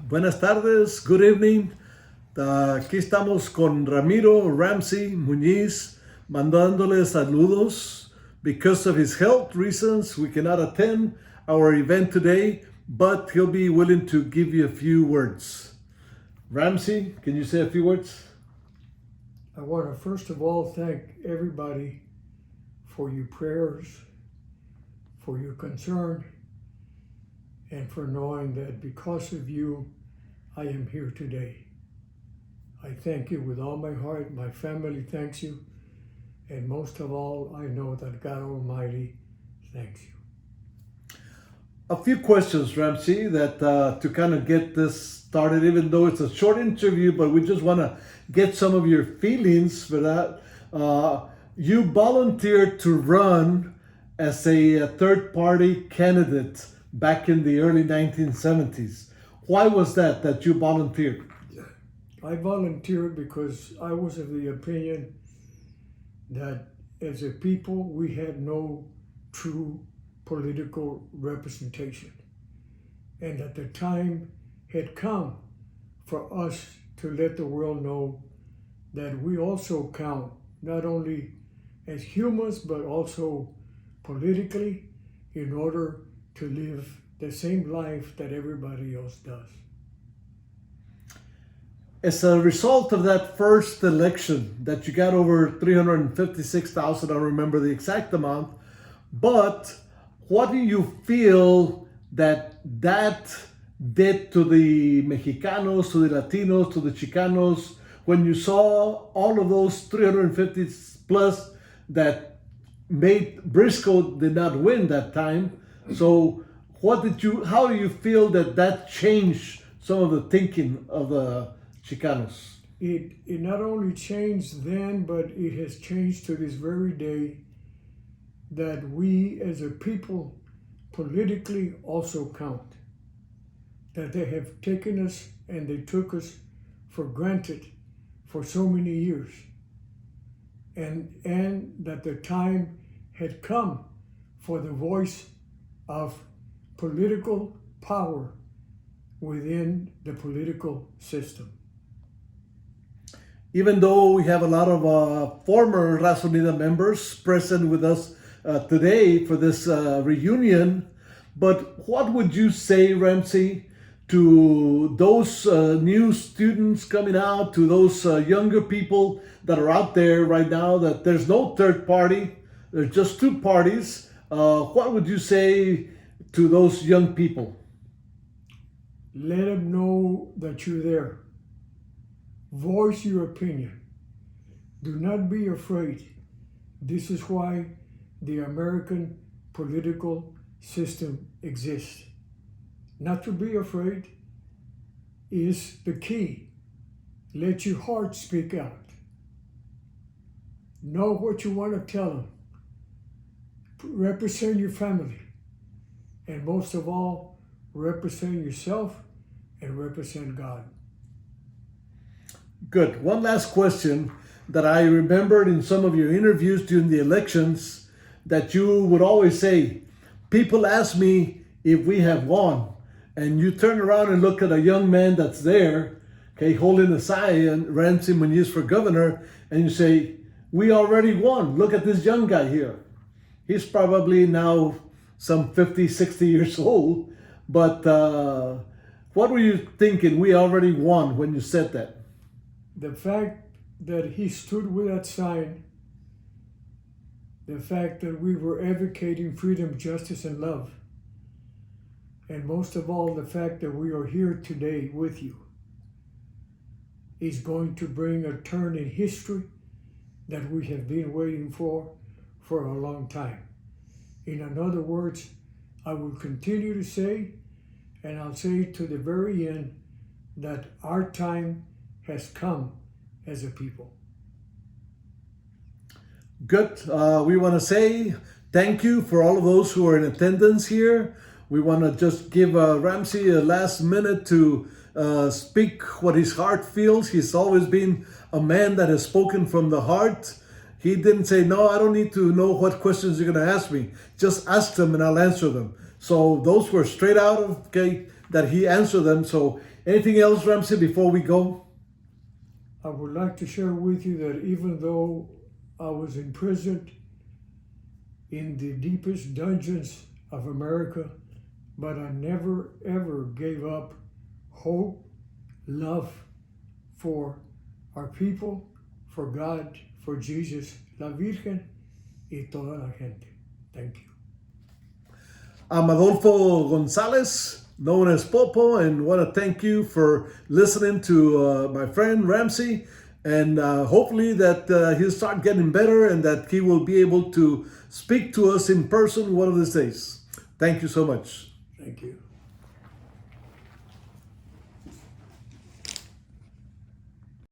Buenas tardes, good evening. Aquí estamos con Ramsey, Muniz, mandándole saludos. Because of his health reasons, we cannot attend our event today, but he'll be willing to give you a few words. Ramsey, can you say a few words? I want to first of all thank everybody for your prayers, for your concern, and for knowing that because of you, I am here today. I thank you with all my heart. My family thanks you. And most of all, I know that God Almighty thanks you. A few questions, Ramsey, that to kind of get this started, even though it's a short interview, but we just want to get some of your feelings for that. You volunteered to run as a third-party candidate back in the early 1970s. Why was that you volunteered? I volunteered because I was of the opinion that as a people, we had no true political representation, and that the time had come for us to let the world know that we also count, not only as humans, but also politically, in order to live the same life that everybody else does. As a result of that first election that you got over 356,000, I don't remember the exact amount, but what do you feel that did to the Mexicanos, to the Latinos, to the Chicanos, when you saw all of those 350 plus that made Briscoe did not win that time? So how do you feel that changed some of the thinking of the Chicanos? It not only changed then, but it has changed to this very day, that we as a people politically also count. That they have taken us and they took us for granted for so many years. And that the time had come for the voice of political power within the political system. Even though we have a lot of former Raza Unida members present with us today for this reunion, but what would you say, Ramsey, to those new students coming out, to those younger people that are out there right now, that there's no third party, there's just two parties? What would you say to those young people? Let them know that you're there. Voice your opinion. Do not be afraid. This is why the American political system exists. Not to be afraid is the key. Let your heart speak out. Know what you want to tell them. Represent your family. And most of all, represent yourself and represent God. Good. One last question that I remembered in some of your interviews during the elections, that you would always say, people ask me if we have won. And you turn around and look at a young man that's there, okay, holding a sign, and Ramsey Muniz for governor, and you say, we already won. Look at this young guy here. He's probably now some 50, 60 years old. But what were you thinking? We already won when you said that. The fact that he stood with that sign, the fact that we were advocating freedom, justice, and love, and most of all, the fact that we are here today with you, is going to bring a turn in history that we have been waiting for a long time. In other words, I will continue to say, and I'll say to the very end, that our time has come as a people. Good. We want to say thank you for all of those who are in attendance here. We want to just give Ramsey a last minute to speak what his heart feels. He's always been a man that has spoken from the heart. He didn't say, no, I don't need to know what questions you're going to ask me. Just ask them and I'll answer them. So those were straight out of, okay, that he answered them. So Anything else, Ramsey, before we go? I would like to share with you that even though I was imprisoned in the deepest dungeons of America, but I never ever gave up hope, love for our people, for God, for Jesus, la Virgen y toda la gente. Thank you. I'm Adolfo Gonzalez, known as Popo, and want to thank you for listening to my friend Ramsey, and hopefully that he'll start getting better and that he will be able to speak to us in person one of these days. Thank you so much. Thank you.